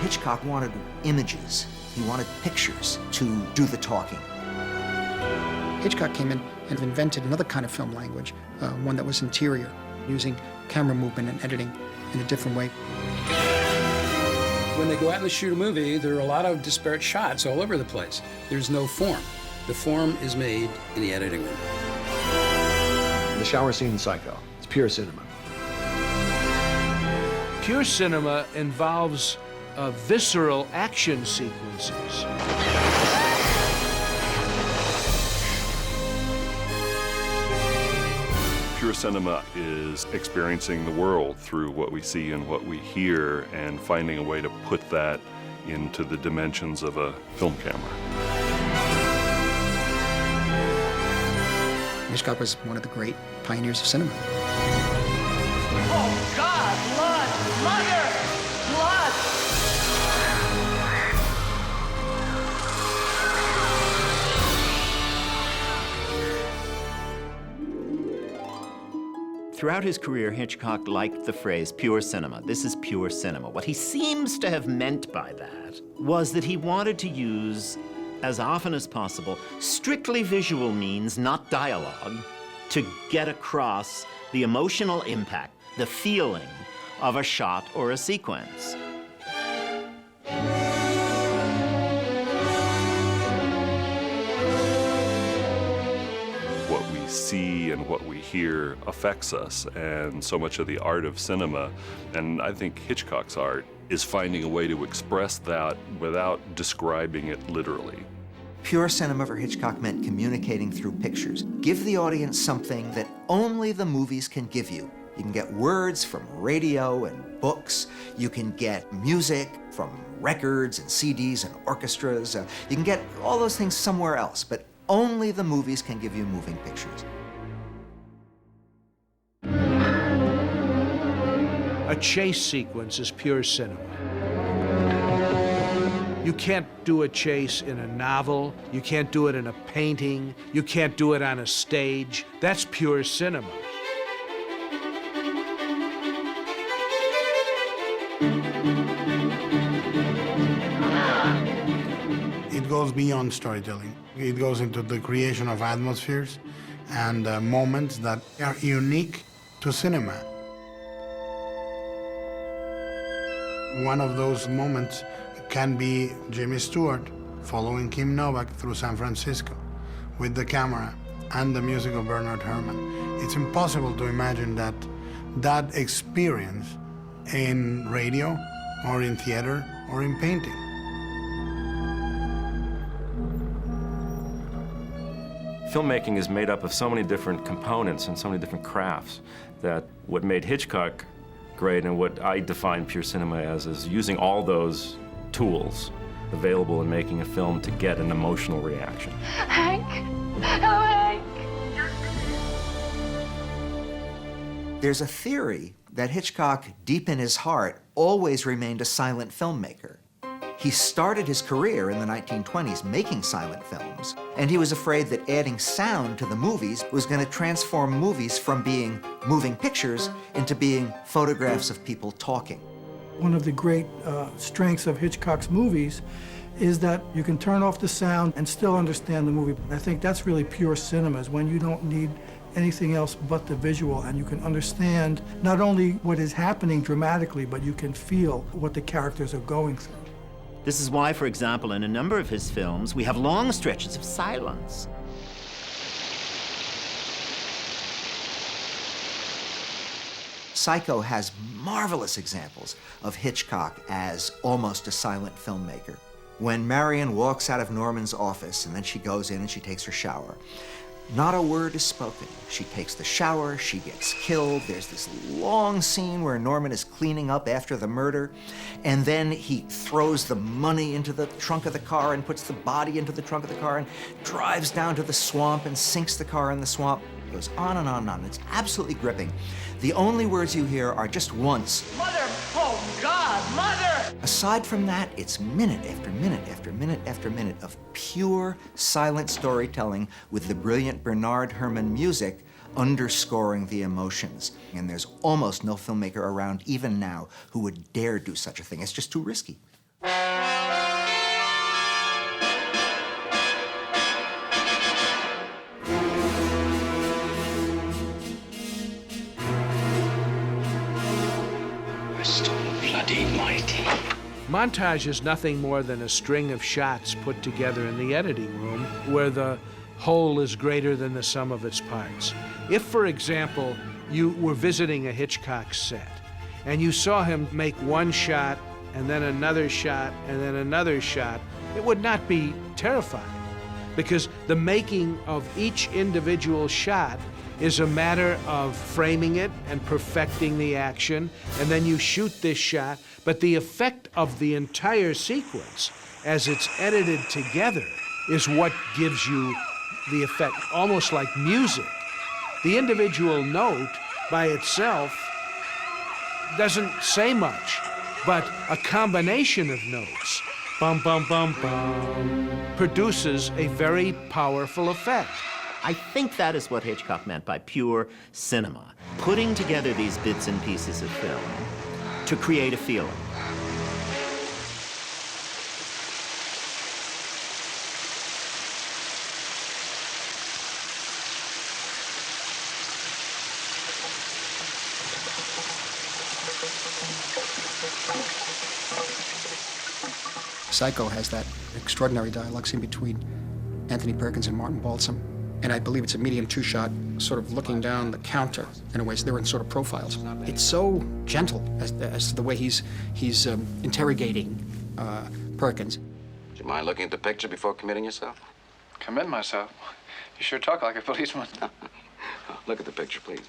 Hitchcock wanted images. He wanted pictures to do the talking. Hitchcock came in and invented another kind of film language, one that was interior, using camera movement and editing in a different way. When they go out and shoot a movie, there are a lot of disparate shots all over the place. There's no form. The form is made in the editing room. The shower scene in Psycho, it's pure cinema. Pure cinema involves visceral action sequences. Pure cinema is experiencing the world through what we see and what we hear and finding a way to put that into the dimensions of a film camera. Hitchcock was one of the great pioneers of cinema. Oh, God, blood, mother, blood! Throughout his career, Hitchcock liked the phrase pure cinema. This is pure cinema. What he seems to have meant by that was that he wanted to use, as often as possible, strictly visual means, not dialogue, to get across the emotional impact, the feeling of a shot or a sequence. What we see and what we hear affects us, and so much of the art of cinema, and I think Hitchcock's art, is finding a way to express that without describing it literally. Pure cinema for Hitchcock meant communicating through pictures. Give the audience something that only the movies can give you. You can get words from radio and books. You can get music from records and CDs and orchestras. You can get all those things somewhere else, but only the movies can give you moving pictures. A chase sequence is pure cinema. You can't do a chase in a novel. You can't do it in a painting. You can't do it on a stage. That's pure cinema. It goes beyond storytelling. It goes into the creation of atmospheres and moments that are unique to cinema. One of those moments can be Jimmy Stewart following Kim Novak through San Francisco with the camera and the music of Bernard Herrmann. It's impossible to imagine that experience in radio or in theater or in painting. Filmmaking is made up of so many different components and so many different crafts that what made Hitchcock great and what I define pure cinema as is using all those tools available in making a film to get an emotional reaction. Hank! Oh, Hank! There's a theory that Hitchcock, deep in his heart, always remained a silent filmmaker. He started his career in the 1920s making silent films, and he was afraid that adding sound to the movies was going to transform movies from being moving pictures into being photographs of people talking. One of the great strengths of Hitchcock's movies is that you can turn off the sound and still understand the movie. I think that's really pure cinema, is when you don't need anything else but the visual, and you can understand not only what is happening dramatically, but you can feel what the characters are going through. This is why, for example, in a number of his films, we have long stretches of silence. Psycho has marvelous examples of Hitchcock as almost a silent filmmaker. When Marion walks out of Norman's office and then she goes in and she takes her shower, not a word is spoken. She takes the shower, she gets killed. There's this long scene where Norman is cleaning up after the murder, and then he throws the money into the trunk of the car and puts the body into the trunk of the car and drives down to the swamp and sinks the car in the swamp. It goes on and on and on. It's absolutely gripping. The only words you hear are just once, Mother! Oh, God, Mother! Aside from that, it's minute after minute after minute after minute of pure silent storytelling with the brilliant Bernard Herrmann music underscoring the emotions. And there's almost no filmmaker around, even now, who would dare do such a thing. It's just too risky. Montage is nothing more than a string of shots put together in the editing room where the whole is greater than the sum of its parts. If, for example, you were visiting a Hitchcock set and you saw him make one shot and then another shot and then another shot, it would not be terrifying, because the making of each individual shot is a matter of framing it and perfecting the action, and then you shoot this shot, but the effect of the entire sequence as it's edited together is what gives you the effect, almost like music. The individual note by itself doesn't say much, but a combination of notes, bum, bum, bum, bum, produces a very powerful effect. I think that is what Hitchcock meant by pure cinema, putting together these bits and pieces of film to create a feeling. Psycho has that extraordinary dialogue scene between Anthony Perkins and Martin Balsam. And I believe it's a medium two-shot, sort of looking down the counter in a way, so they're in sort of profiles. It's so gentle as to the way he's interrogating Perkins. Do you mind looking at the picture before committing yourself? Commit myself? You sure talk like a policeman. Look at the picture, please.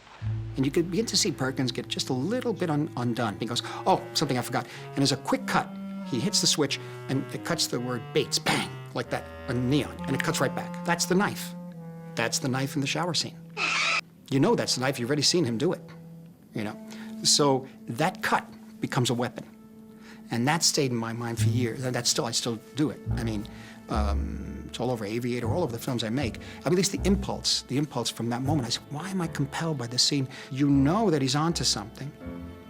And you could begin to see Perkins get just a little bit undone. He goes, oh, something I forgot. And there's a quick cut. He hits the switch, and it cuts the word Bates, bang, like that, on neon, and it cuts right back. That's the knife. That's the knife in the shower scene. You know that's the knife. You've already seen him do it, you know? So that cut becomes a weapon. And that stayed in my mind for years. And I still do it. I mean, it's all over Aviator, all over the films I make. I mean, at least the impulse from that moment. I said, why am I compelled by this scene? You know that he's onto something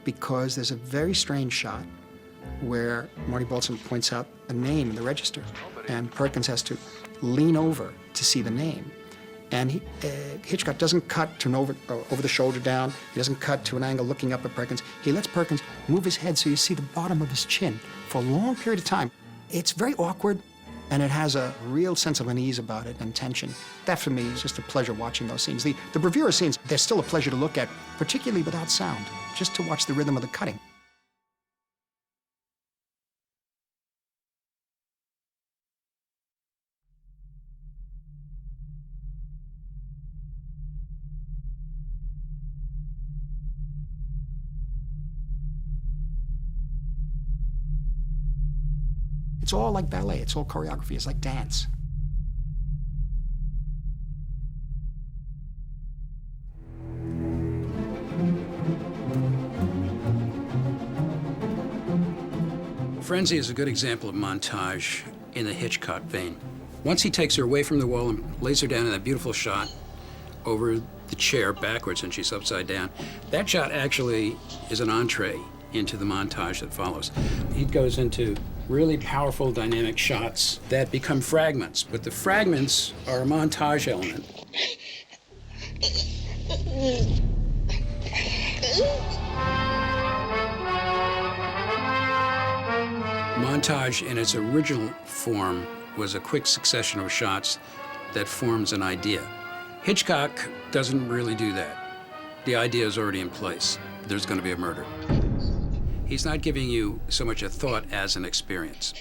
because there's a very strange shot where Marty Balsam points out a name in the register, and Perkins has to lean over to see the name. And Hitchcock doesn't cut to an over the shoulder down. He doesn't cut to an angle looking up at Perkins. He lets Perkins move his head so you see the bottom of his chin for a long period of time. It's very awkward, and it has a real sense of unease about it and tension. That, for me, is just a pleasure watching those scenes. The bravura scenes, they're still a pleasure to look at, particularly without sound, just to watch the rhythm of the cutting. It's all like ballet. It's all choreography. It's like dance. Frenzy is a good example of montage in the Hitchcock vein. Once he takes her away from the wall and lays her down in that beautiful shot over the chair backwards and she's upside down, that shot actually is an entree into the montage that follows. He goes into really powerful dynamic shots that become fragments, but the fragments are a montage element. Montage in its original form was a quick succession of shots that forms an idea. Hitchcock doesn't really do that. The idea is already in place. There's going to be a murder. He's not giving you so much a thought as an experience.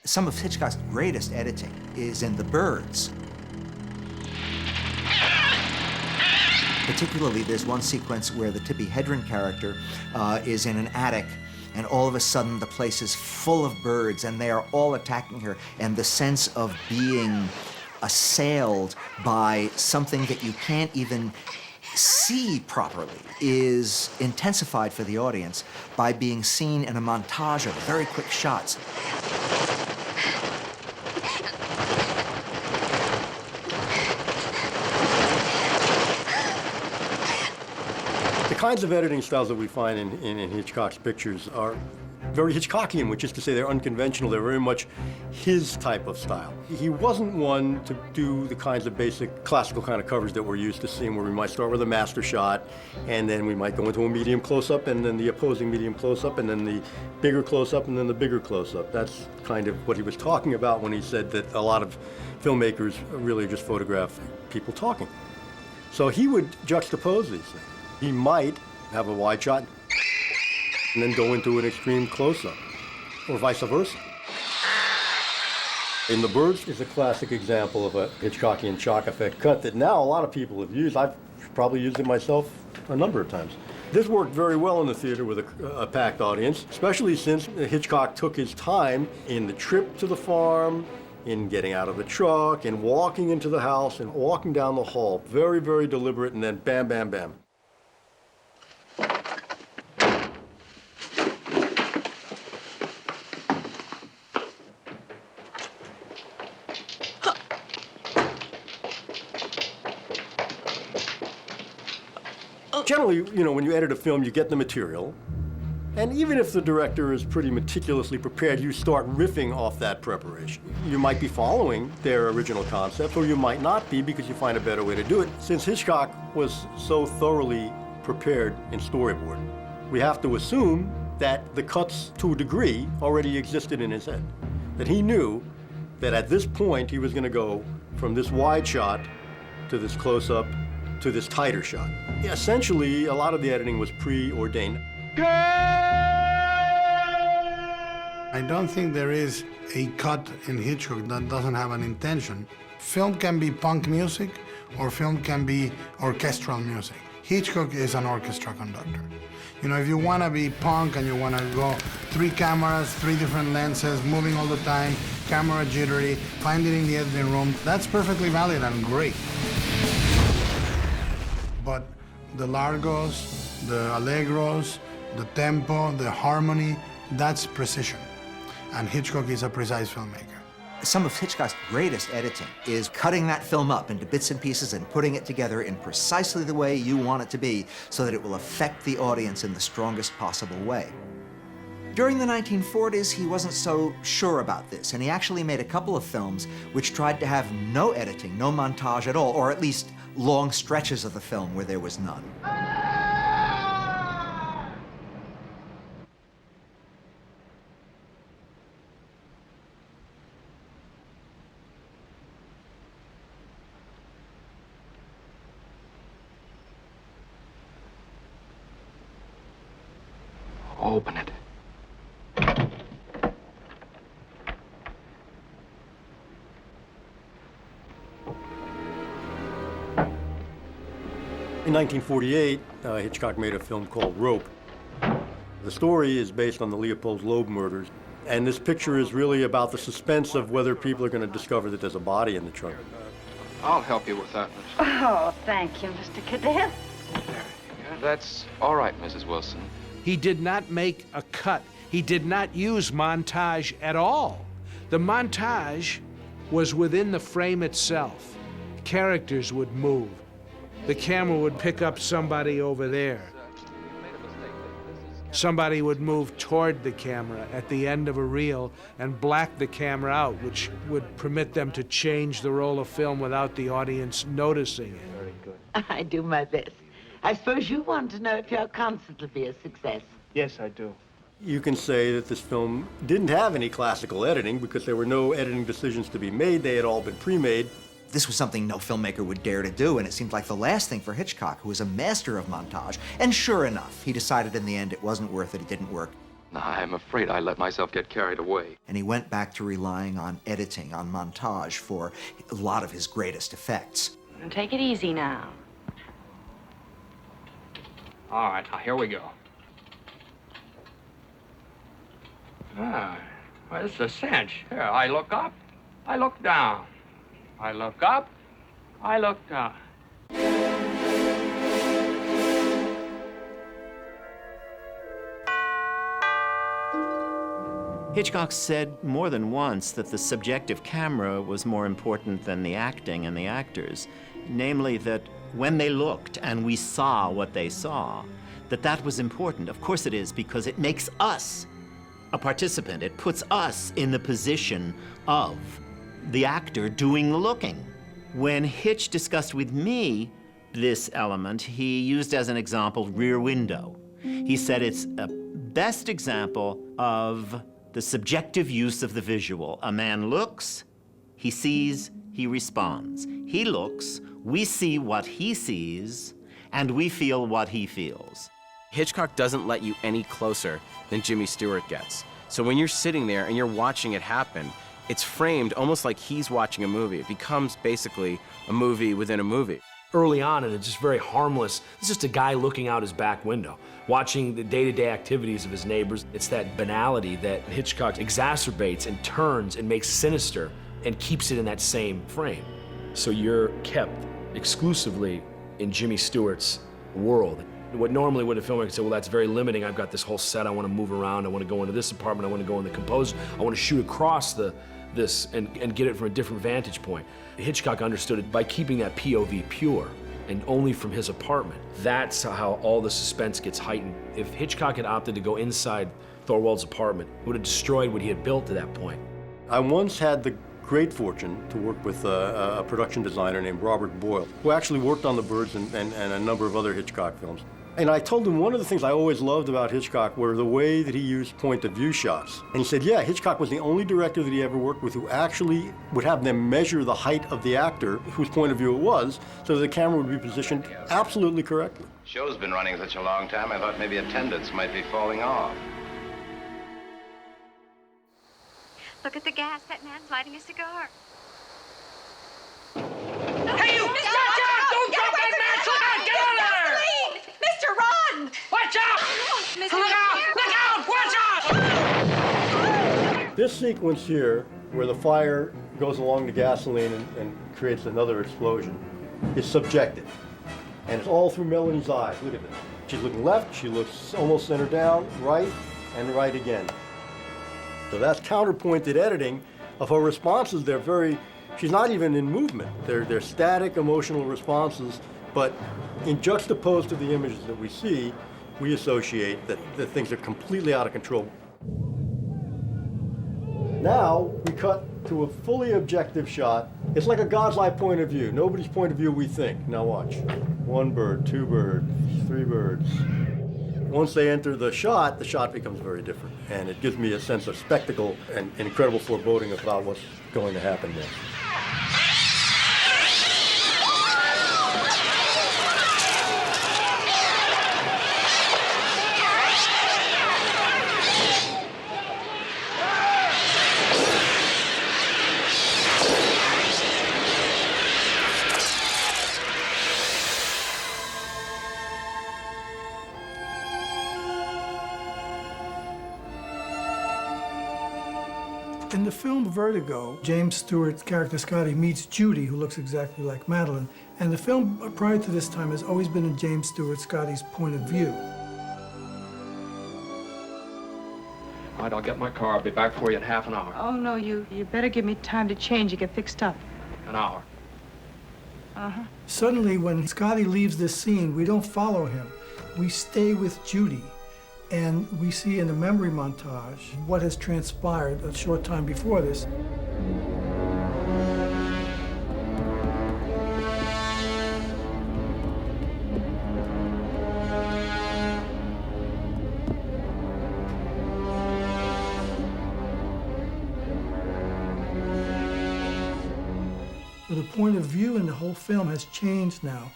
Some of Hitchcock's greatest editing is in The Birds. Particularly, there's one sequence where the Tippi Hedren character is in an attic, and all of a sudden the place is full of birds and they are all attacking her, and the sense of being assailed by something that you can't even see properly is intensified for the audience by being seen in a montage of very quick shots. The kinds of editing styles that we find in Hitchcock's pictures are very Hitchcockian, which is to say they're unconventional. They're very much his type of style. He wasn't one to do the kinds of basic classical kind of covers that we're used to seeing, where we might start with a master shot, and then we might go into a medium close-up, and then the opposing medium close-up, and then the bigger close-up, and then the bigger close-up. That's kind of what he was talking about when he said that a lot of filmmakers really just photograph people talking. So he would juxtapose these things. He might have a wide shot and then go into an extreme close-up, or vice versa. In The Birds is a classic example of a Hitchcockian shock effect cut that now a lot of people have used. I've probably used it myself a number of times. This worked very well in the theater with a packed audience, especially since Hitchcock took his time in the trip to the farm, in getting out of the truck, and walking into the house, and walking down the hall. Very, very deliberate, and then bam, bam, bam. Generally, you know, when you edit a film, you get the material, and even if the director is pretty meticulously prepared, you start riffing off that preparation. You might be following their original concept, or you might not be because you find a better way to do it. Since Hitchcock was so thoroughly prepared in storyboard, we have to assume that the cuts, to a degree, already existed in his head. That he knew that at this point, he was going to go from this wide shot to this close-up to this tighter shot. Essentially, a lot of the editing was preordained. I don't think there is a cut in Hitchcock that doesn't have an intention. Film can be punk music, or film can be orchestral music. Hitchcock is an orchestra conductor. You know, if you want to be punk and you want to go 3 cameras, 3 different lenses, moving all the time, camera jittery, find it in the editing room, that's perfectly valid and great. But the largos, the allegros, the tempo, the harmony, that's precision. And Hitchcock is a precise filmmaker. Some of Hitchcock's greatest editing is cutting that film up into bits and pieces and putting it together in precisely the way you want it to be so that it will affect the audience in the strongest possible way. During the 1940s, he wasn't so sure about this, and he actually made a couple of films which tried to have no editing, no montage at all, or at least long stretches of the film where there was none. Open it. In 1948, Hitchcock made a film called Rope. The story is based on the Leopold Loeb murders, and this picture is really about the suspense of whether people are going to discover that there's a body in the trunk. I'll help you with that, Miss. Oh, thank you, Mr. Cadet. That's all right, Mrs. Wilson. He did not make a cut. He did not use montage at all. The montage was within the frame itself. Characters would move. The camera would pick up somebody over there. Somebody would move toward the camera at the end of a reel and black the camera out, which would permit them to change the roll of film without the audience noticing it. Very good. I do my best. I suppose you want to know if your concert will be a success. Yes, I do. You can say that this film didn't have any classical editing because there were no editing decisions to be made. They had all been pre-made. This was something no filmmaker would dare to do, and it seemed like the last thing for Hitchcock, who was a master of montage. And sure enough, he decided in the end it wasn't worth it, it didn't work. I'm afraid I let myself get carried away. And he went back to relying on editing, on montage, for a lot of his greatest effects. Take it easy now. All right, now here we go. Ah, well, this is a cinch. Here, I look up, I look down. I look up, I look down. Hitchcock said more than once that the subjective camera was more important than the acting and the actors. Namely, that when they looked and we saw what they saw, that was important. Of course it is, because it makes us a participant. It puts us in the position of the actor doing the looking. When Hitch discussed with me this element, he used as an example Rear Window. He said it's a best example of the subjective use of the visual. A man looks, he sees, he responds. He looks, we see what he sees, and we feel what he feels. Hitchcock doesn't let you any closer than Jimmy Stewart gets. So when you're sitting there and you're watching it happen, it's framed almost like he's watching a movie. It becomes basically a movie within a movie. Early on, and it's just very harmless. It's just a guy looking out his back window, watching the day-to-day activities of his neighbors. It's that banality that Hitchcock exacerbates and turns and makes sinister and keeps it in that same frame. So you're kept exclusively in Jimmy Stewart's world. What normally would a filmmaker say, well, that's very limiting. I've got this whole set. I want to move around. I want to go into this apartment. I want to go in the composer. I want to shoot across this and get it from a different vantage point. Hitchcock understood it by keeping that POV pure and only from his apartment. That's how all the suspense gets heightened. If Hitchcock had opted to go inside Thorwald's apartment, it would have destroyed what he had built to that point. I once had the great fortune to work with a production designer named Robert Boyle, who actually worked on The Birds and a number of other Hitchcock films. And I told him one of the things I always loved about Hitchcock were the way that he used point-of-view shots. And he said, yeah, Hitchcock was the only director that he ever worked with who actually would have them measure the height of the actor, whose point of view it was, so that the camera would be positioned absolutely correctly. Show's been running such a long time, I thought maybe attendance might be falling off. Look at the gas. That man's lighting a cigar. Hey, you! Stop! Don't drop that match! Look out! Get out of there! Mr. Run! Watch out! Look out! Watch out! This sequence here, where the fire goes along the gasoline and creates another explosion, is subjective. And it's all through Melanie's eyes. Look at this. She's looking left, she looks almost center down, right, and right again. So that's counterpointed editing of her responses. They're very, she's not even in movement. They're static emotional responses, but in juxtaposed to the images that we see, we associate that things are completely out of control. Now we cut to a fully objective shot. It's like a God's eye point of view. Nobody's point of view we think. Now watch. 1 bird, 2 birds, 3 birds. Once they enter the shot becomes very different. And it gives me a sense of spectacle and incredible foreboding about what's going to happen next. In the film Vertigo, James Stewart's character Scotty meets Judy, who looks exactly like Madeline. And the film, prior to this time, has always been in James Stewart, Scotty's point of view. All right, I'll get my car. I'll be back for you in half an hour. Oh, no, you better give me time to change and get fixed up. An hour. Uh-huh. Suddenly, when Scotty leaves this scene, we don't follow him. We stay with Judy. And we see in the memory montage what has transpired a short time before this. So the point of view in the whole film has changed now.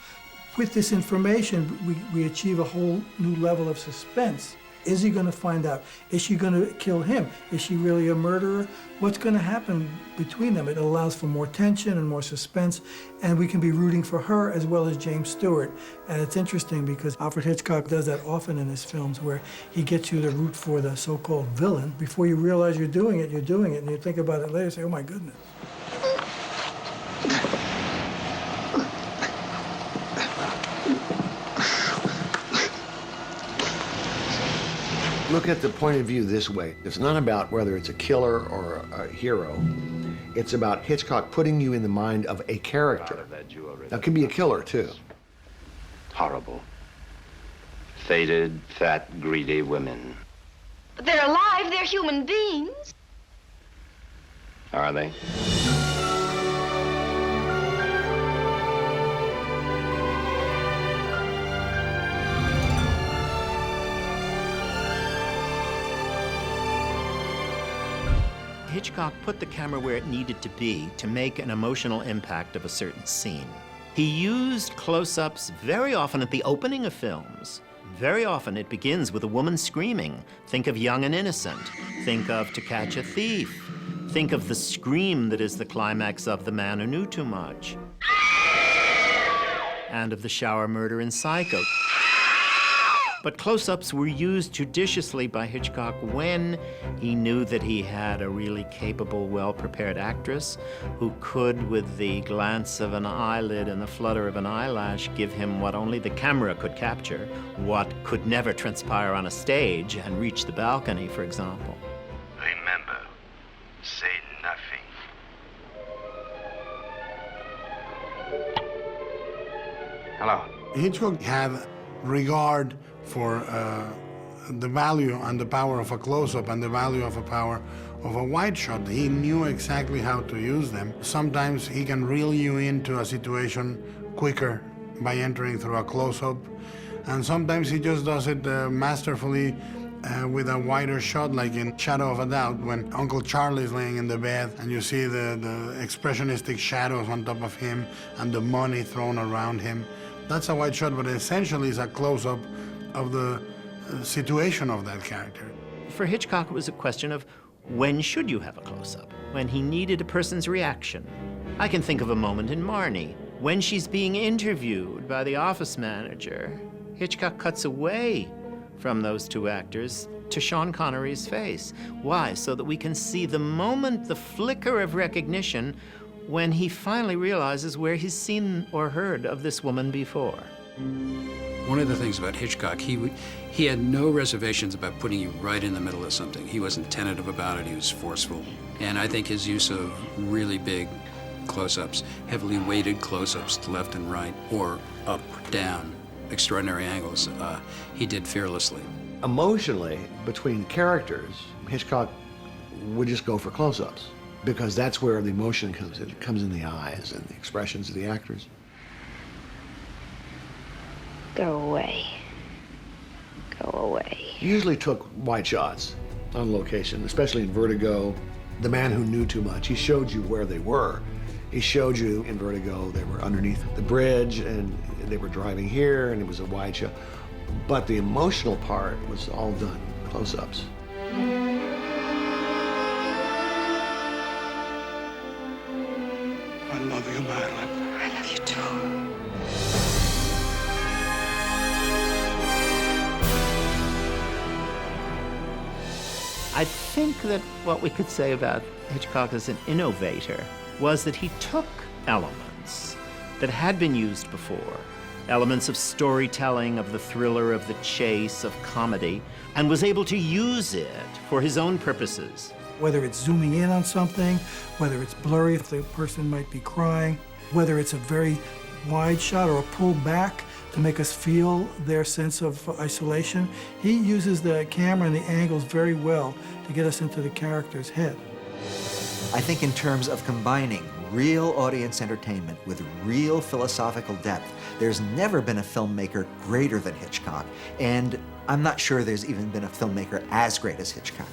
With this information, we achieve a whole new level of suspense. Is he going to find out? Is she going to kill him? Is she really a murderer? What's going to happen between them? It allows for more tension and more suspense, and we can be rooting for her as well as James Stewart. And it's interesting because Alfred Hitchcock does that often in his films, where he gets you to root for the so-called villain. Before you realize you're doing it, and you think about it later and say, oh my goodness. Look at the point of view this way. It's not about whether it's a killer or a hero. It's about Hitchcock putting you in the mind of a character. That could be a killer, too. Horrible. Faded, fat, greedy women. But they're alive. They're human beings. Are they? Hitchcock put the camera where it needed to be to make an emotional impact of a certain scene. He used close-ups very often at the opening of films. Very often it begins with a woman screaming. Think of Young and Innocent. Think of To Catch a Thief. Think of the scream that is the climax of The Man Who Knew Too Much. And of the shower murder in Psycho. But close-ups were used judiciously by Hitchcock when he knew that he had a really capable, well-prepared actress who could, with the glance of an eyelid and the flutter of an eyelash, give him what only the camera could capture, what could never transpire on a stage and reach the balcony, for example. Remember, say nothing. Hello. Hitchcock had regard for the value and the power of a close-up and the value of a power of a wide shot. He knew exactly how to use them. Sometimes he can reel you into a situation quicker by entering through a close-up, and sometimes he just does it masterfully with a wider shot, like in Shadow of a Doubt, when Uncle Charlie's laying in the bed and you see the expressionistic shadows on top of him and the money thrown around him. That's a wide shot, but essentially it's a close-up of the situation of that character. For Hitchcock, it was a question of when should you have a close-up? When he needed a person's reaction. I can think of a moment in Marnie, when she's being interviewed by the office manager. Hitchcock cuts away from those two actors to Sean Connery's face. Why? So that we can see the moment, the flicker of recognition when he finally realizes where he's seen or heard of this woman before. One of the things about Hitchcock, he had no reservations about putting you right in the middle of something. He wasn't tentative about it, he was forceful. And I think his use of really big close-ups, heavily weighted close-ups to left and right, or up, down, extraordinary angles, he did fearlessly. Emotionally, between characters, Hitchcock would just go for close-ups because that's where the emotion comes in. It comes in the eyes and the expressions of the actors. Go away. Go away. He usually took wide shots on location, especially in Vertigo. The Man Who Knew Too Much, he showed you where they were. He showed you in Vertigo they were underneath the bridge and they were driving here and it was a wide shot. But the emotional part was all done close-ups. I love you, Madeline. I love you too. I think that what we could say about Hitchcock as an innovator was that he took elements that had been used before, elements of storytelling, of the thriller, of the chase, of comedy, and was able to use it for his own purposes. Whether it's zooming in on something, whether it's blurry if the person might be crying, whether it's a very wide shot or a pull back to make us feel their sense of isolation. He uses the camera and the angles very well to get us into the character's head. I think in terms of combining real audience entertainment with real philosophical depth, there's never been a filmmaker greater than Hitchcock, and I'm not sure there's even been a filmmaker as great as Hitchcock.